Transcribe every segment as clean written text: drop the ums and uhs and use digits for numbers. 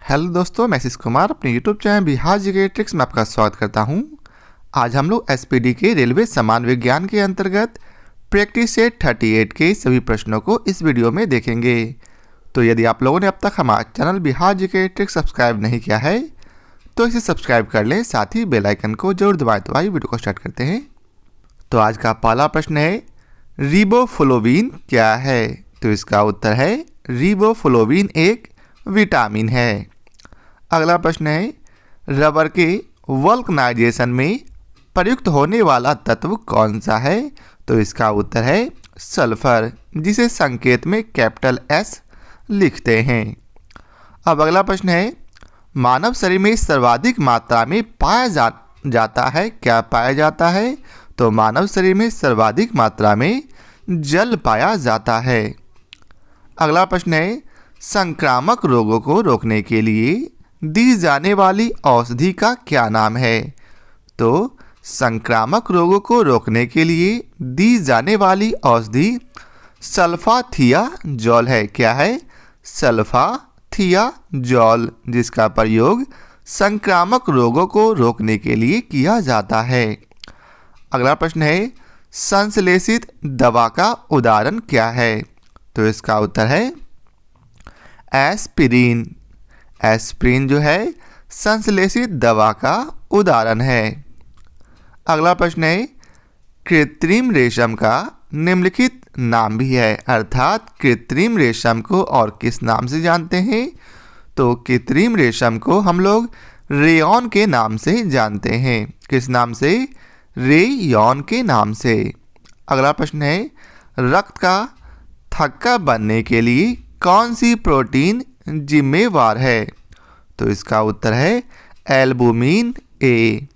Hello दोस्तों, मैं आशीष कुमार अपने YouTube channel Bihar GK tricks में आपका स्वागत करता हूं। आज हम लोग एसपीडी के रेलवे समान विज्ञान के अंतर्गत प्रैक्टिस सेट 38 के सभी प्रश्नों को इस वीडियो में देखेंगे। तो यदि आप लोगों ने अब तक हमारा channel Bihar GK tricks subscribe नहीं किया है तो इसे सब्सक्राइब कर लें, साथ ही बेल आइकन को जरूर दबाएं। तो आइए वीडियो को स्टार्ट करते हैं। तो आज का पहला प्रश्न है, रिबोफ्लोविन क्या है? तो इसका उत्तर है रिबोफ्लोविन एक विटामिन है। अगला प्रश्न है, रबर के वल्कनाइजेशन में प्रयुक्त होने वाला तत्व कौन सा है? तो इसका उत्तर है सल्फर, जिसे संकेत में कैपिटल एस लिखते हैं। अब अगला प्रश्न है, मानव शरीर में सर्वाधिक मात्रा में पाया जाता है, क्या पाया जाता है? तो मानव शरीर में सर्वाधिक मात्रा में जल पाया जाता है। अगला प्रश्न है, संक्रामक रोगों को रोकने के लिए दी जाने वाली औषधि का क्या नाम है? तो संक्रामक रोगों को रोकने के लिए दी जाने वाली औषधि सल्फाथियाजोल है। क्या है? सल्फाथियाजोल, जिसका प्रयोग संक्रामक रोगों को रोकने के लिए किया जाता है। अगला प्रश्न है, संश्लेषित दवा का उदाहरण क्या है? तो इसका उत्तर है एस्पिरिन। एस्पिरिन जो है संश्लेषित दवा का उदाहरण है। अगला प्रश्न है, कृत्रिम रेशम का निम्नलिखित नाम भी है, अर्थात कृत्रिम रेशम को और किस नाम से जानते हैं? तो कृत्रिम रेशम को हम लोग रेयॉन के नाम से जानते हैं। किस नाम से? रेयॉन के नाम से। अगला प्रश्न है, रक्त का थक्का बनने के लिए कौन सी प्रोटीन जिम्मेवार है? तो इसका उत्तर है एल्बुमिन ए।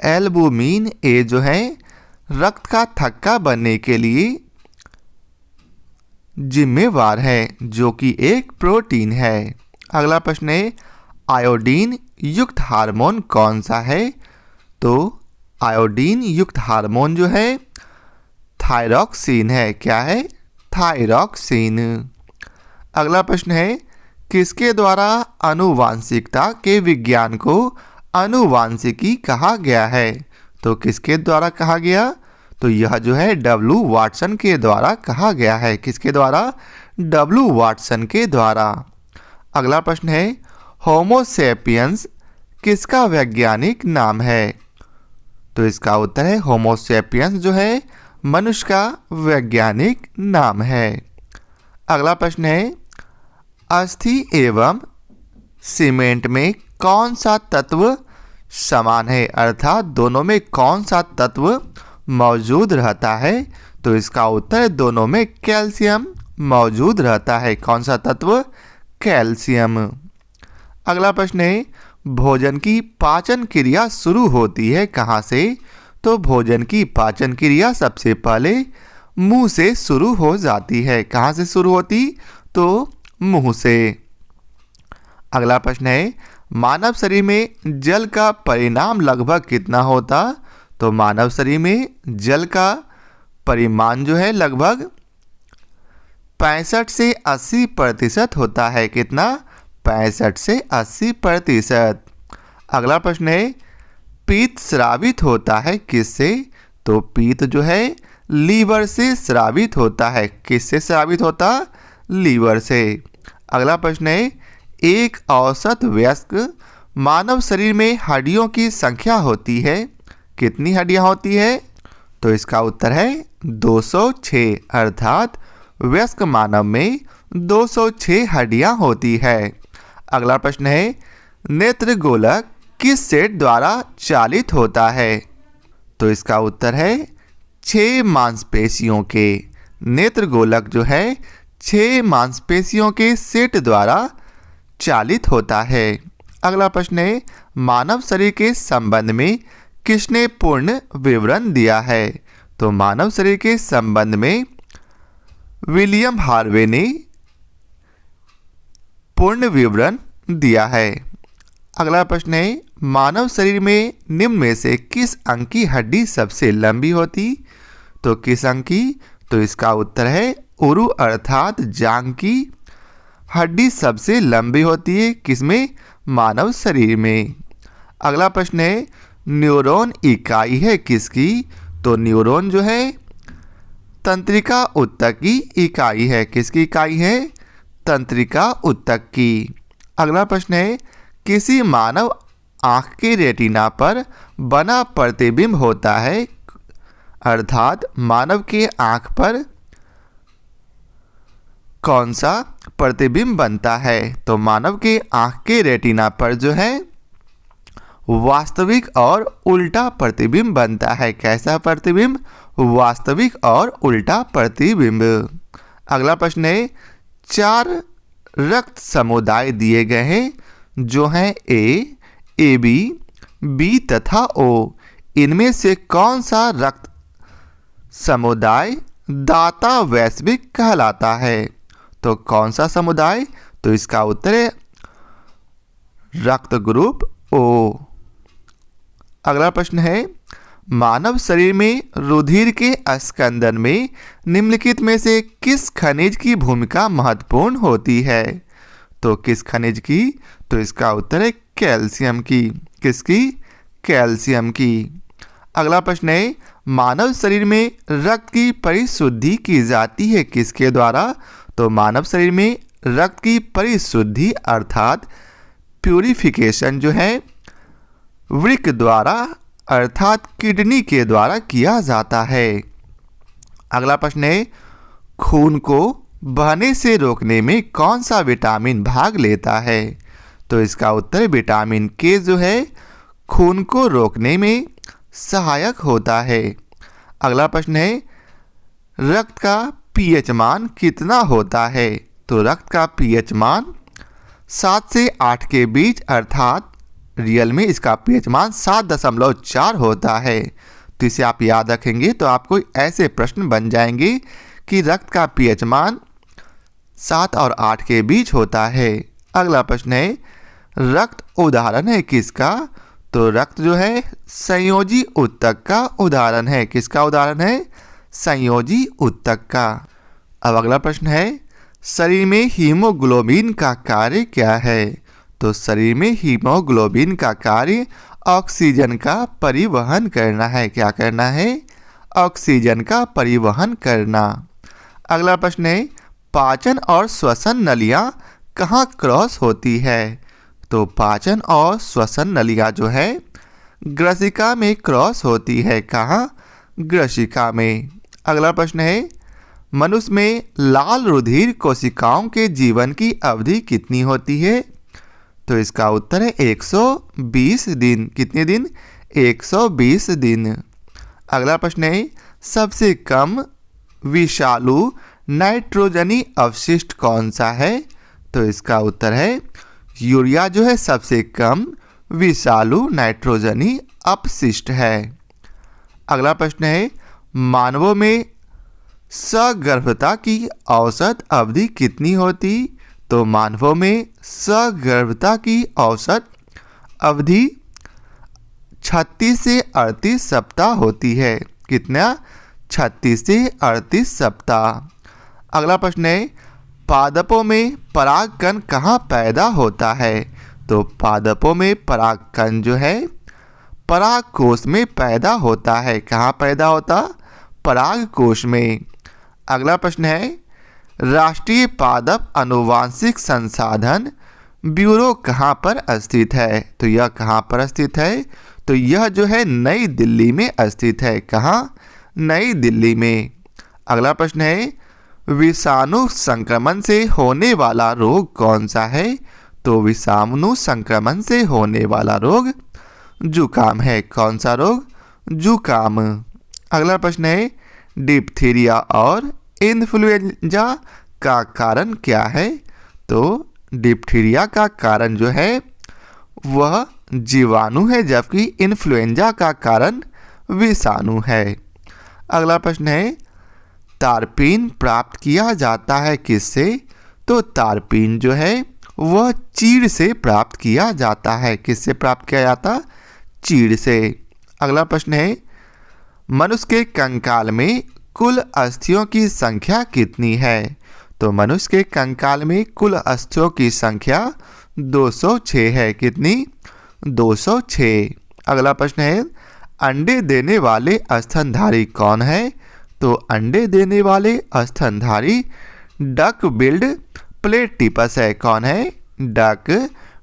एल्बुमिन ए जो है रक्त का थक्का बनने के लिए जिम्मेवार है, जो कि एक प्रोटीन है। अगला प्रश्न है, आयोडीन युक्त हार्मोन कौन सा है? तो आयोडीन युक्त हार्मोन जो है थायरॉक्सिन है। क्या है? थायरॉक्सिन। अगला प्रश्न है, किसके द्वारा आनुवांशिकता के विज्ञान को आनुवांशिकी कहा गया है? तो किसके द्वारा कहा गया? तो यह जो है डब्ल्यू वाटसन के द्वारा कहा गया है। किसके द्वारा? डब्ल्यू वाटसन के द्वारा। अगला प्रश्न है, होमोसेपियंस किसका वैज्ञानिक नाम है? तो इसका उत्तर है होमोसेपियंस जो है मनुष्य का वैज्ञानिक नाम है। अगला प्रश्न है, अस्थि एवं सीमेंट में कौन सा तत्व समान है, अर्थात दोनों में कौन सा तत्व मौजूद रहता है? तो इसका उत्तर दोनों में कैल्शियम मौजूद रहता है। कौन सा तत्व? कैल्शियम। अगला प्रश्न है, भोजन की पाचन क्रिया शुरू होती है कहाँ से? तो भोजन की पाचन क्रिया सबसे पहले मुंह से शुरू हो जाती है। कहाँ से शुरू होती? तो मुंह से। अगला प्रश्न है, मानव शरीर में जल का परिमाण लगभग कितना होता? तो मानव शरीर में जल का परिमाण जो है लगभग 65 से 80% होता है। कितना? 65 से 80%। अगला प्रश्न है, पीत स्रावित होता है किससे? तो पीत जो है लीवर से स्रावित होता है। किससे स्रावित होता? लीवर से। अगला प्रश्न है, एक औसत वयस्क मानव शरीर में हड्डियों की संख्या होती है, कितनी हड्डियां होती है? तो इसका उत्तर है 206, अर्थात वयस्क मानव में 206 हड्डियां होती है। अगला प्रश्न है, नेत्र गोलक किस सेट द्वारा चालित होता है? तो इसका उत्तर है 6 मांसपेशियों के। नेत्र गोलक जो है 6 मांसपेशियों के सेट द्वारा चालित होता है। अगला प्रश्न है, मानव शरीर के संबंध में किसने पूर्ण विवरण दिया है? तो मानव शरीर के संबंध में विलियम हार्वे ने पूर्ण विवरण दिया है। अगला प्रश्न है, मानव शरीर में निम्न में से किस अंग की हड्डी सबसे लंबी होती? तो किस अंग की? तो इसका उत्तर है उरु, अर्थात जांघ की हड्डी सबसे लंबी होती है किसमें? मानव शरीर में। अगला प्रश्न है न्यूरॉन इकाई है किसकी? तो न्यूरॉन जो है तंत्रिका ऊतक की इकाई है। किसकी इकाई है? तंत्रिका ऊतक की। अगला प्रश्न है किसी मानव आँख के रेटिना पर बना प्रतिबिंब होता है, अर्थात मानव के आँख पर कौन सा प्रतिबिंब बनता है? तो मानव के आँख के रेटिना पर जो है वास्तविक और उल्टा प्रतिबिंब बनता है। कैसा प्रतिबिंब? वास्तविक और उल्टा प्रतिबिंब। अगला प्रश्न है 4 रक्त समुदाय दिए गए हैं जो हैं ए, AB, B तथा O। इनमें से कौन सा रक्त समुदाय दाता वैश्विक कहलाता है? तो कौन सा समुदाय? तो इसका उत्तर है रक्त ग्रुप O। अगला प्रश्न है मानव शरीर में रुधिर के स्कंदन में निम्नलिखित में से किस खनिज की भूमिका महत्वपूर्ण होती है? तो किस खनिज की? तो इसका उत्तर है कैल्शियम की। किसकी? कैल्शियम की। अगला प्रश्न है मानव शरीर में रक्त की परिशुद्धि की जाती है किसके द्वारा? तो मानव शरीर में रक्त की परिशुद्धि अर्थात प्यूरिफिकेशन जो है वृक्क द्वारा अर्थात किडनी के द्वारा किया जाता है। अगला प्रश्न है खून को बहने से रोकने में कौन सा विटामिन भाग लेता है? तो इसका उत्तर विटामिन के जो है खून को रोकने में सहायक होता है। अगला प्रश्न है रक्त का पीएच मान कितना होता है? तो रक्त का पीएच मान 7 से 8 के बीच अर्थात रियल में इसका पीएच मान 7.4 होता है। तो इसे आप याद रखेंगे तो आपको ऐसे प्रश्न बन जाएंगे कि रक्त का पीएच मान 7 और 8 के बीच होता है। अगला प्रश्न है रक्त उदाहरण है किसका? तो रक्त जो है संयोजी ऊतक का उदाहरण है। किसका उदाहरण है? संयोजी ऊतक का। अब अगला प्रश्न है शरीर में हीमोग्लोबिन का कार्य क्या है? तो शरीर में हीमोग्लोबिन का कार्य ऑक्सीजन का परिवहन करना है। क्या करना है? ऑक्सीजन का परिवहन करना। अगला प्रश्न है पाचन और श्वसन नलियाँ कहाँ क्रॉस होती है? तो पाचन और श्वसन नलियाँ जो है ग्रसिका में क्रॉस होती है। कहाँ? ग्रसिका में। अगला प्रश्न है मनुष्य में लाल रुधिर कोशिकाओं के जीवन की अवधि कितनी होती है? तो इसका उत्तर है 120 दिन। कितने दिन? 120 दिन। अगला प्रश्न है सबसे कम विषालु नाइट्रोजनी अवशिष्ट कौन सा है? तो इसका उत्तर है यूरिया जो है सबसे कम विषालु नाइट्रोजनी अपशिष्ट है। अगला प्रश्न है मानवों में सगर्भता की औसत अवधि कितनी होती? तो मानवों में सगर्भता की औसत अवधि 36 से 38 सप्ताह होती है। कितना? 36 से 38 सप्ताह। अगला प्रश्न है पादपों में परागकण कहाँ पैदा होता है? तो पादपों में परागकण जो है परागकोश में पैदा होता है। कहाँ पैदा होता? परागकोश में। अगला प्रश्न है राष्ट्रीय पादप अनुवांशिक संसाधन ब्यूरो कहाँ पर स्थित है? तो यह कहाँ पर स्थित है? तो यह जो है नई दिल्ली में स्थित है। कहाँ? नई दिल्ली में। अगला प्रश्न है विषाणु संक्रमण से होने वाला रोग कौन सा है? तो विषाणु संक्रमण से होने वाला रोग जुकाम है। कौन सा रोग? जुकाम। अगला प्रश्न है डिप्थीरिया और इन्फ्लुएंजा का कारण क्या है? तो डिप्थीरिया का कारण जो है वह जीवाणु है जबकि इन्फ्लुएंजा का कारण विषाणु है। अगला प्रश्न है तारपीन प्राप्त किया जाता है किससे? तो तारपीन जो है वह चीड़ से प्राप्त किया जाता है। किससे प्राप्त किया जाता? चीड़ से। अगला प्रश्न है मनुष्य के कंकाल में कुल अस्थियों की संख्या कितनी है? तो मनुष्य के कंकाल में कुल अस्थियों की संख्या 206 है। कितनी? 206। अगला प्रश्न है, अंडे देने वाले स्तनधारी कौन है? तो अंडे देने वाले स्तनधारी डक बिल्ड प्लेटिपस है। कौन है? डक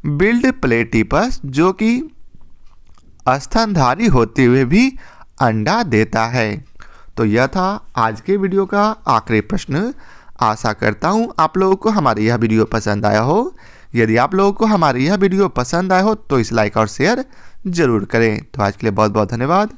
बिल्ड प्लेटिपस, जो कि स्तनधारी होते हुए भी अंडा देता है। तो यह था आज के वीडियो का आखिरी प्रश्न। आशा करता हूँ आप लोगों को हमारी यह वीडियो पसंद आया हो। यदि आप लोगों को हमारी यह वीडियो पसंद आया हो तो इस लाइक और शेयर जरूर करें। तो आज के लिए बहुत बहुत धन्यवाद।